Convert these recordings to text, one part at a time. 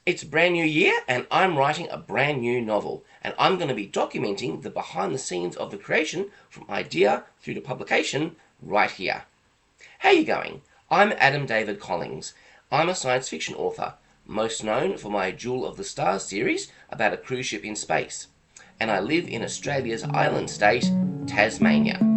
It's a brand new year and I'm writing a brand new novel, and I'm going to be documenting the behind the scenes of the creation from idea through to publication right here. How you going? I'm Adam David Collins. I'm a science fiction author, most known for my Jewel of the Stars series about a cruise ship in space, and I live in Australia's island state, Tasmania.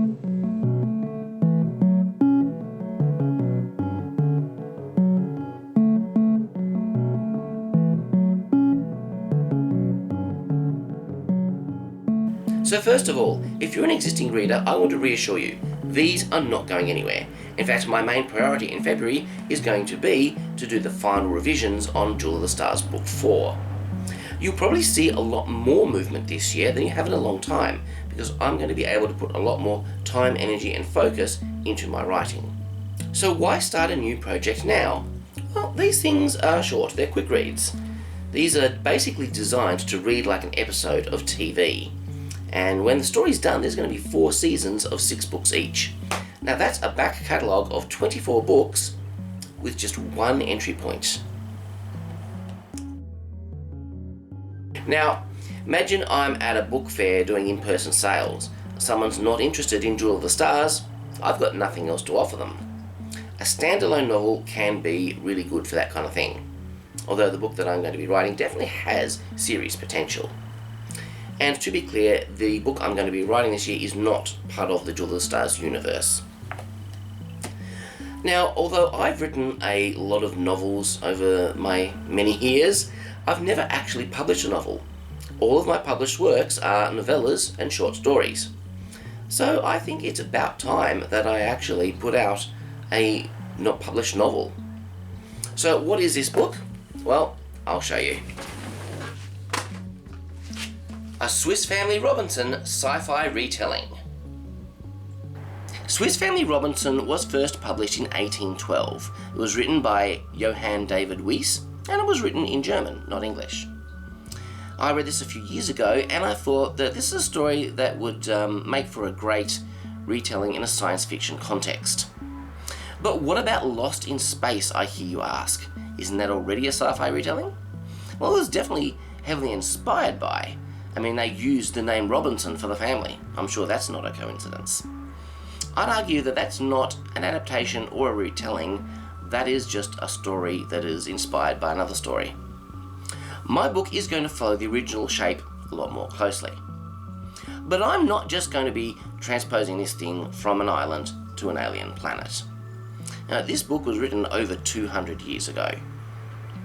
So first of all, if you're an existing reader, I want to reassure you, these are not going anywhere. In fact, my main priority in February is going to be to do the final revisions on Jewel of the Stars Book 4. You'll probably see a lot more movement this year than you have in a long time, because I'm going to be able to put a lot more time, energy and focus into my writing. So why start a new project now? Well, these things are short, they're quick reads. These are basically designed to read like an episode of TV. And when the story's done, there's going to be 4 seasons of 6 books each. Now that's a back catalogue of 24 books with just 1 entry point. Now, imagine I'm at a book fair doing in-person sales. Someone's not interested in Jewel of the Stars. I've got nothing else to offer them. A standalone novel can be really good for that kind of thing, although the book that I'm going to be writing definitely has series potential. And to be clear, the book I'm going to be writing this year is not part of the Jewel of the Stars universe. Now, although I've written a lot of novels over my many years, I've never actually published a novel. All of my published works are novellas and short stories. So I think it's about time that I actually put out a not published novel. So what is this book? Well, I'll show you. A Swiss Family Robinson sci-fi retelling. Swiss Family Robinson was first published in 1812. It was written by Johann David Wyss, and it was written in German, not English. I read this a few years ago, and I thought that this is a story that would make for a great retelling in a science fiction context. But what about Lost in Space, I hear you ask? Isn't that already a sci-fi retelling? Well, it was definitely heavily inspired by. I mean, they used the name Robinson for the family. I'm sure that's not a coincidence. I'd argue that that's not an adaptation or a retelling, that is just a story that is inspired by another story. My book is going to follow the original shape a lot more closely. But I'm not just going to be transposing this thing from an island to an alien planet. Now, this book was written over 200 years ago.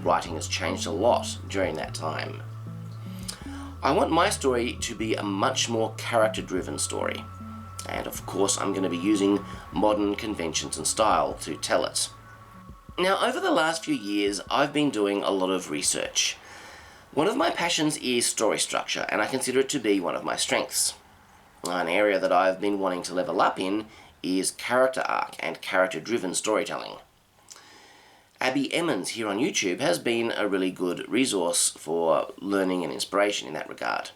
Writing has changed a lot during that time. I want my story to be a much more character-driven story. And of course, I'm going to be using modern conventions and style to tell it. Now, over the last few years, I've been doing a lot of research. One of my passions is story structure, and I consider it to be one of my strengths. An area that I've been wanting to level up in is character arc and character-driven storytelling. Abby Emmons here on YouTube has been a really good resource for learning and inspiration in that regard.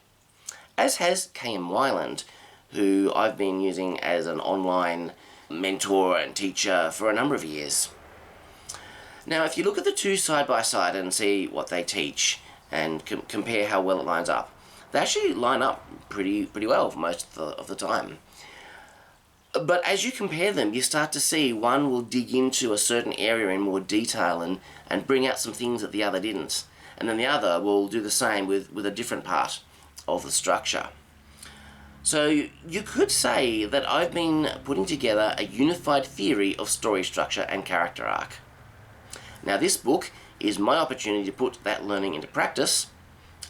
As has KM Wyland, who I've been using as an online mentor and teacher for a number of years. Now, if you look at the two side by side and see what they teach and compare how well it lines up, they actually line up pretty well for most of the time. But as you compare them, you start to see one will dig into a certain area in more detail and bring out some things that the other didn't. And then the other will do the same with a different part of the structure. So you could say that I've been putting together a unified theory of story structure and character arc. Now, this book is my opportunity to put that learning into practice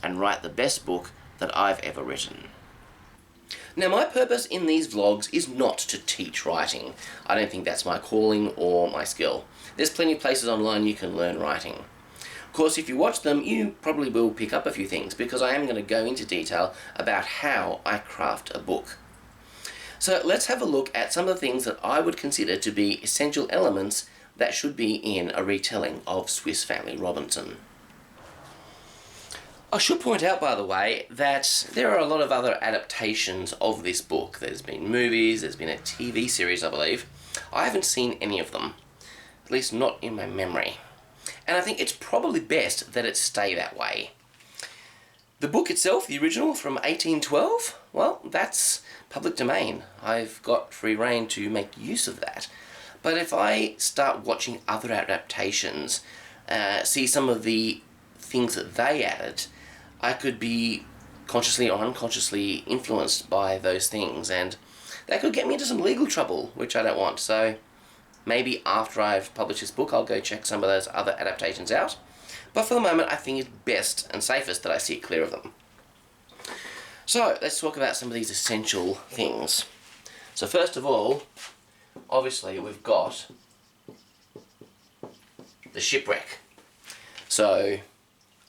and write the best book that I've ever written. Now, my purpose in these vlogs is not to teach writing. I don't think that's my calling or my skill. There's plenty of places online you can learn writing. Of course, if you watch them, you probably will pick up a few things, because I am going to go into detail about how I craft a book. So let's have a look at some of the things that I would consider to be essential elements that should be in a retelling of Swiss Family Robinson. I should point out, by the way, that there are a lot of other adaptations of this book. There's been movies, there's been a TV series, I believe. I haven't seen any of them, at least not in my memory. and I think it's probably best that it stay that way. The book itself, the original from 1812, well, that's public domain. I've got free rein to make use of that. But if I start watching other adaptations, see some of the things that they added, I could be consciously or unconsciously influenced by those things, and that could get me into some legal trouble, which I don't want. So maybe after I've published this book, I'll go check some of those other adaptations out. But for the moment, I think it's best and safest that I steer clear of them. So let's talk about some of these essential things. So first of all, obviously we've got the shipwreck. So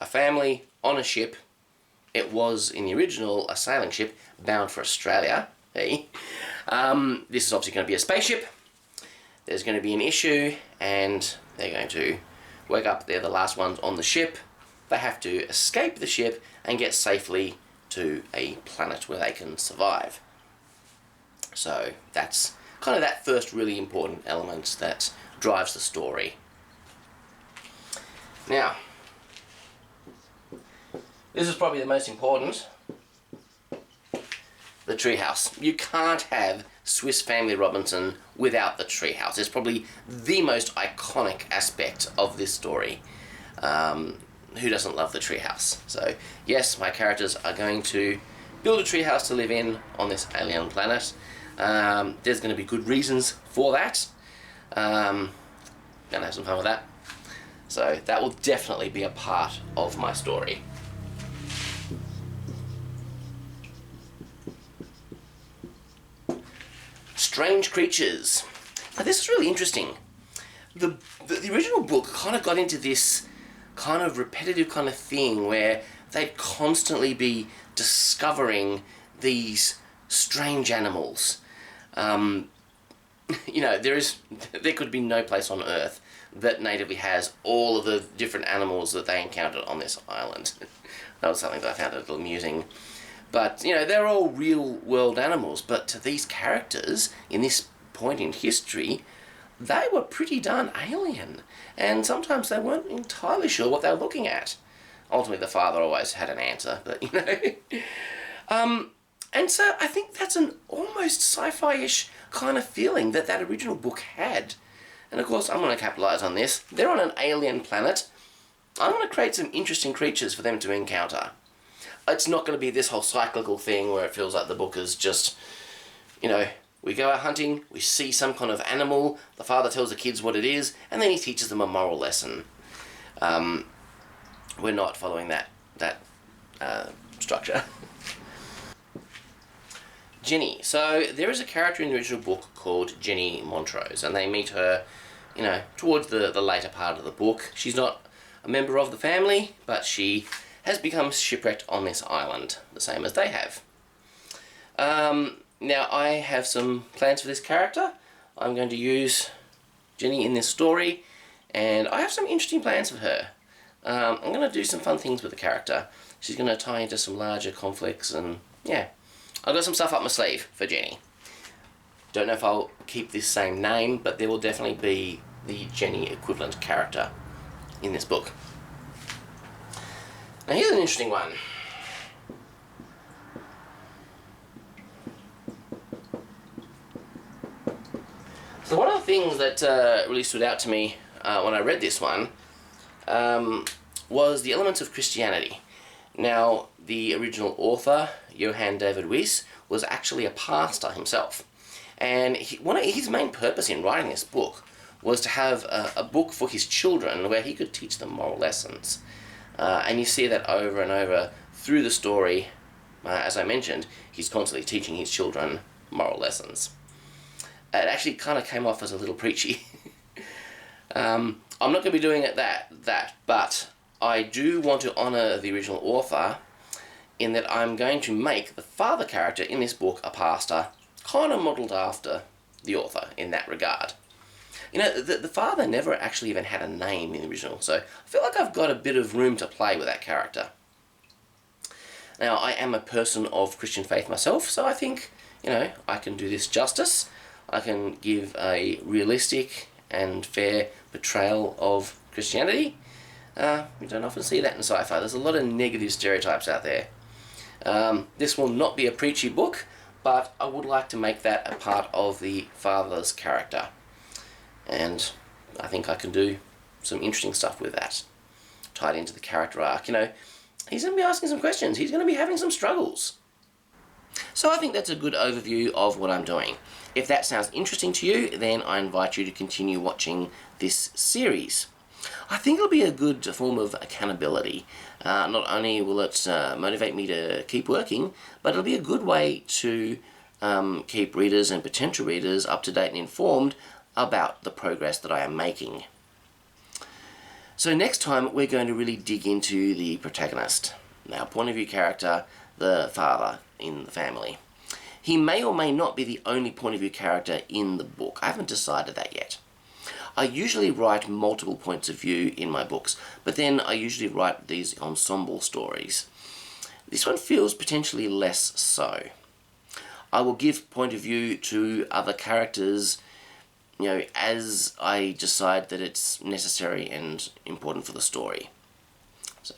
a family on a ship. It was, in the original, a sailing ship bound for Australia. Hey. This is obviously going to be a spaceship. There's going to be an issue, and they're going to wake up. They're the last ones on the ship. They have to escape the ship and get safely to a planet where they can survive. So that's kind of that first really important element that drives the story. Now, this is probably the most important. The treehouse. You can't have Swiss Family Robinson without the treehouse. It's probably the most iconic aspect of this story. Who doesn't love the treehouse? So yes, my characters are going to build a treehouse to live in on this alien planet. There's going to be good reasons for that. Gonna have some fun with that. So that will definitely be a part of my story. Strange creatures. Now this is really interesting. The original book kind of got into this kind of repetitive kind of thing where they'd constantly be discovering these strange animals. You know, there could be no place on Earth that natively has all of the different animals that they encountered on this island. That was something that I found a little amusing. But, you know, they're all real-world animals, but to these characters, in this point in history, they were pretty darn alien. And sometimes they weren't entirely sure what they were looking at. Ultimately, the father always had an answer, but, you know. And so I think that's an almost sci-fi-ish kind of feeling that that original book had. And, of course, I'm going to capitalise on this. They're on an alien planet. I'm going to create some interesting creatures for them to encounter. It's not going to be this whole cyclical thing where it feels like the book is just, you know, we go out hunting, we see some kind of animal, the father tells the kids what it is, and then he teaches them a moral lesson. We're not following that structure. Jenny. So there is a character in the original book called Jenny Montrose, and they meet her, you know, towards the later part of the book. She's not a member of the family, but she has become shipwrecked on this island, the same as they have. Now, I have some plans for this character. I'm going to use Jenny in this story, and I have some interesting plans for her. I'm going to do some fun things with the character. She's going to tie into some larger conflicts, and yeah, I've got some stuff up my sleeve for Jenny. Don't know if I'll keep this same name, but there will definitely be the Jenny equivalent character in this book. Now here's an interesting one. So one of the things that really stood out to me when I read this one was the elements of Christianity. Now, the original author, Johann David Wyss, was actually a pastor himself. And his main purpose in writing this book was to have a book for his children where he could teach them moral lessons. And you see that over and over through the story. As I mentioned, he's constantly teaching his children moral lessons. It actually kind of came off as a little preachy. I'm not going to be doing it but I do want to honour the original author in that I'm going to make the father character in this book a pastor, kind of modelled after the author in that regard. You know, the father never actually even had a name in the original, so I feel like I've got a bit of room to play with that character. Now, I am a person of Christian faith myself, so I think, you know, I can do this justice. I can give a realistic and fair portrayal of Christianity, We don't often see that in sci-fi. There's a lot of negative stereotypes out there. This will not be a preachy book, but I would like to make that a part of the father's character. And I think I can do some interesting stuff with that, tied into the character arc. You know, he's going to be asking some questions. He's going to be having some struggles. So I think that's a good overview of what I'm doing. If that sounds interesting to you, then I invite you to continue watching this series. I think it'll be a good form of accountability. Not only will it motivate me to keep working, but it'll be a good way to keep readers and potential readers up to date and informed about the progress that I am making. So next time we're going to really dig into the protagonist, our point of view character, the father in the family. He may or may not be the only point of view character in the book. I haven't decided that yet. I usually write multiple points of view in my books, but then I usually write these ensemble stories. This one feels potentially less so. I will give point of view to other characters, you know, as I decide that it's necessary and important for the story. So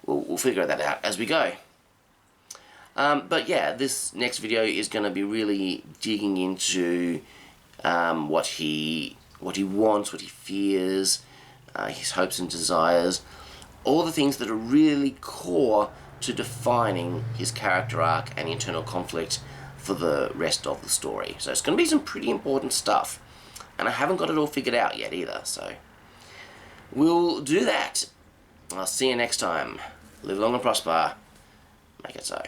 we'll figure that out as we go. But yeah, this next video is going to be really digging into what he wants, what he fears, his hopes and desires, all the things that are really core to defining his character arc and internal conflict for the rest of the story. So it's going to be some pretty important stuff, and I haven't got it all figured out yet either, so we'll do that. I'll see you next time. Live long and prosper. Make it so.